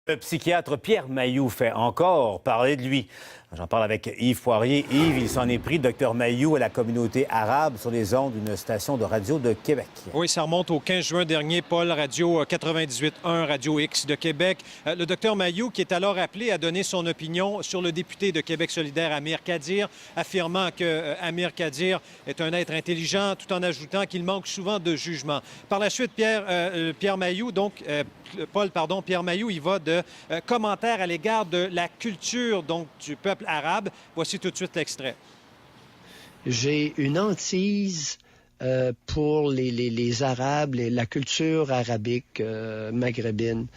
Le psychiatre Pierre Mailloux fait encore parler de lui. J'en parle avec Yves Poirier. Yves, il s'en est pris, Dr Mailloux, à la communauté arabe sur les ondes d'une station de radio de Québec. Oui, ça remonte au 15 juin dernier, Paul, Radio 98.1, Radio X de Québec. Le Dr Mailloux, qui est alors appelé à donner son opinion sur le député de Québec solidaire, Amir Kadir, affirmant que Amir Kadir est un être intelligent, tout en ajoutant qu'il manque souvent de jugement. Par la suite, Pierre Mailloux, Pierre Mailloux, il va de commentaires à l'égard de la culture du peuple arabe. Voici tout de suite l'extrait. J'ai une hantise pour les Arabes, la culture arabique maghrébine.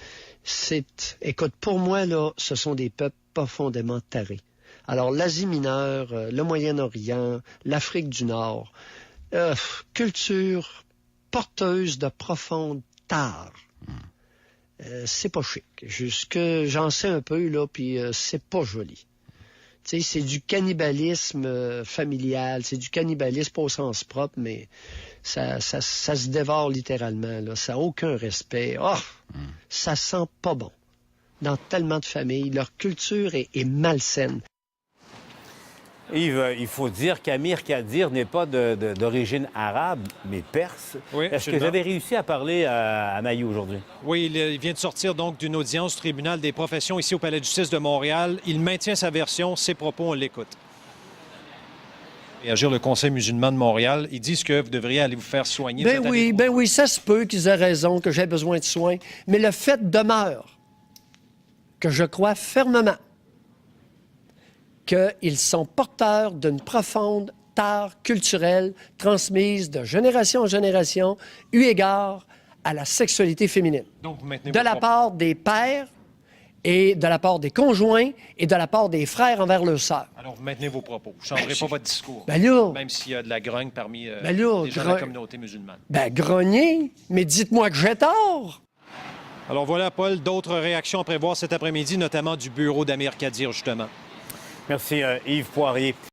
Écoute, pour moi, là, ce sont des peuples profondément tarés. Alors, l'Asie mineure, le Moyen-Orient, l'Afrique du Nord, culture porteuse de profondes tares. C'est pas chic. Jusque j'en sais un peu, là, puis c'est pas joli. Tu sais, c'est du cannibalisme familial, c'est du cannibalisme pas au sens propre, mais ça se dévore littéralement, là. Ça n'a aucun respect. Ça sent pas bon. Dans tellement de familles, leur culture est malsaine. Yves, il faut dire qu'Amir Kadir n'est pas d'origine arabe, mais perse. Oui, est-ce que vous avez réussi à parler à Mailloux aujourd'hui? Oui, il vient de sortir donc d'une audience du tribunal des professions ici au Palais de justice de Montréal. Il maintient sa version, ses propos, on l'écoute. Réagir le Conseil musulman de Montréal, ils disent que vous devriez aller vous faire soigner. Ben oui, ça se peut qu'ils aient raison, que j'ai besoin de soins. Mais le fait demeure que je crois fermement qu'ils sont porteurs d'une profonde tare culturelle transmise de génération en génération, eu égard à la sexualité féminine. Donc, vous maintenez de la part des pères et de la part des conjoints et de la part des frères envers leurs sœurs. Alors, vous maintenez vos propos. Vous ne changerez pas votre discours. Ben là, même s'il y a de la grogne parmi les gens de la communauté musulmane. Ben, grogner, mais dites-moi que j'ai tort. Alors voilà, Paul, d'autres réactions à prévoir cet après-midi, notamment du bureau d'Amir Kadir, justement. Merci, Yves Poirier.